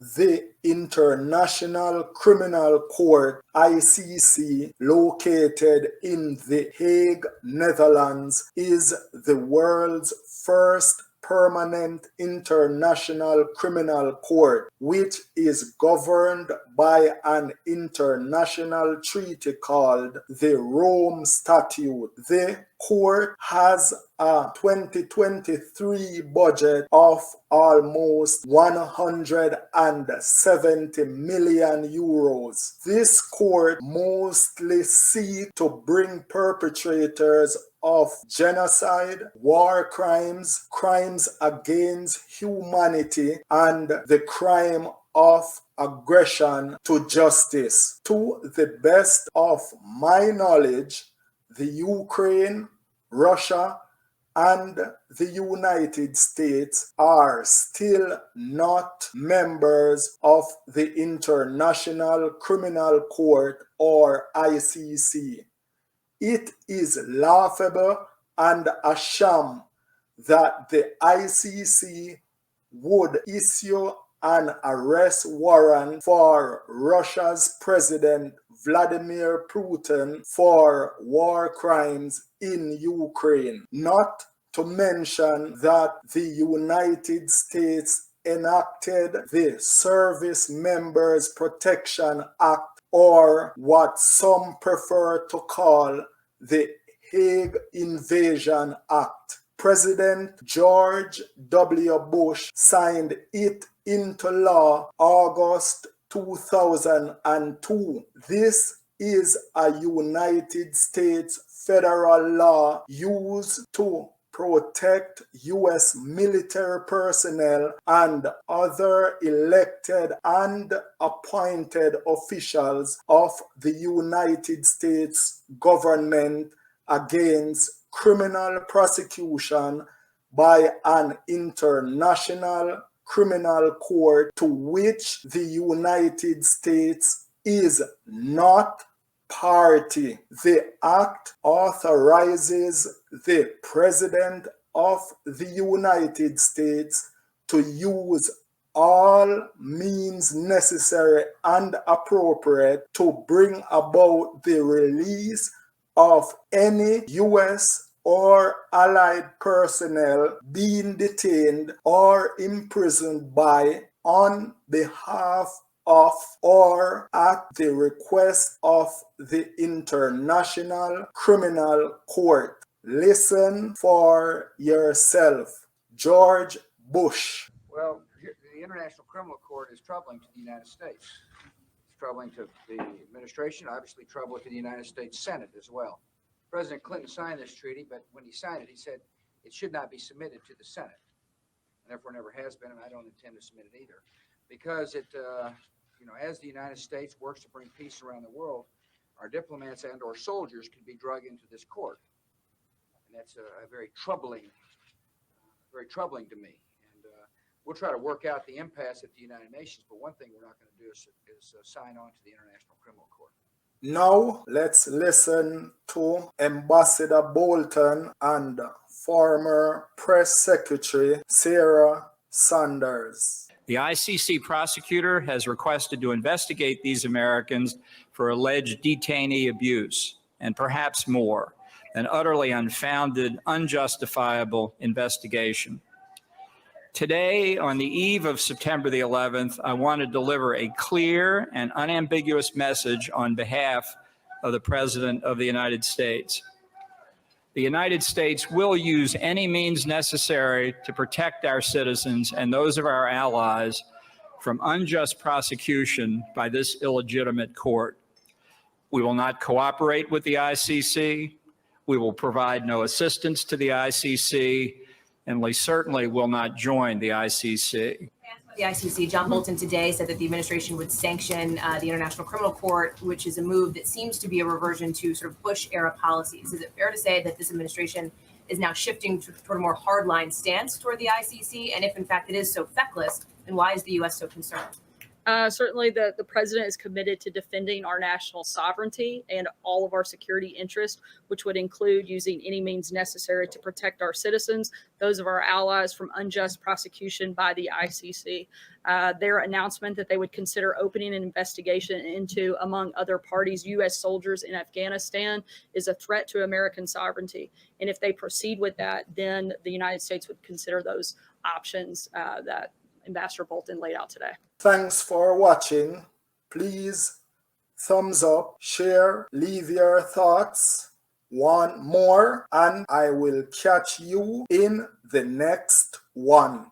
The International Criminal Court, ICC, located in The Hague, Netherlands, is the world's first permanent international criminal court, which is governed by an international treaty called the Rome Statute. The court has a 2023 budget of almost 170 million euros. This court mostly seeks to bring perpetrators of genocide, war crimes, crimes against humanity, and the crime of aggression to justice. To the best of my knowledge, the Ukraine, Russia, and the United States are still not members of the International Criminal Court, or ICC. It is laughable and a sham that the ICC would issue an arrest warrant for Russia's President Vladimir Putin for war crimes in Ukraine. Not to mention that the United States enacted the Service Members Protection Act, or what some prefer to call the Hague Invasion Act. President George W. Bush signed it into law August 2002. This is a United States federal law used to protect U.S. military personnel and other elected and appointed officials of the United States government against criminal prosecution by an international criminal court to which the United States is not party. The act authorizes the President of the United States to use all means necessary and appropriate to bring about the release of any U.S. or allied personnel being detained or imprisoned by, on behalf of, or at the request of the International Criminal Court. Listen for yourself. George Bush. Well, the International Criminal Court is troubling to the United States. It's troubling to the administration, obviously troubling to the United States Senate as well. President Clinton signed this treaty, but when he signed it, he said it should not be submitted to the Senate. And therefore never has been, and I don't intend to submit it either. Because it, as the United States works to bring peace around the world, our diplomats and or soldiers can be dragged into this court. And that's very troubling to me. And we'll try to work out the impasse at the United Nations, but one thing we're not going to do is sign on to the International Criminal Court. Now let's listen to Ambassador Bolton and former Press Secretary Sarah Saunders. The ICC prosecutor has requested to investigate these Americans for alleged detainee abuse, and perhaps more, an utterly unfounded, unjustifiable investigation. Today, on the eve of September the 11th, I want to deliver a clear and unambiguous message on behalf of the President of the United States. The United States will use any means necessary to protect our citizens and those of our allies from unjust prosecution by this illegitimate court. We will not cooperate with the ICC. We will provide no assistance to the ICC, and we certainly will not join the ICC. The ICC, John Bolton today said that the administration would sanction the International Criminal Court, which is a move that seems to be a reversion to sort of Bush-era policies. Is it fair to say that this administration is now shifting toward a more hardline stance toward the ICC? And if, in fact, it is so feckless, then why is the U.S. so concerned? Certainly, the president is committed to defending our national sovereignty and all of our security interests, which would include using any means necessary to protect our citizens, those of our allies, from unjust prosecution by the ICC. Their announcement that they would consider opening an investigation into, among other parties, U.S. soldiers in Afghanistan is a threat to American sovereignty. And if they proceed with that, then the United States would consider those options that Ambassador Bolton laid out today. Thanks for watching. Please thumbs up, share, leave your thoughts. Want more? And I will catch you in the next one.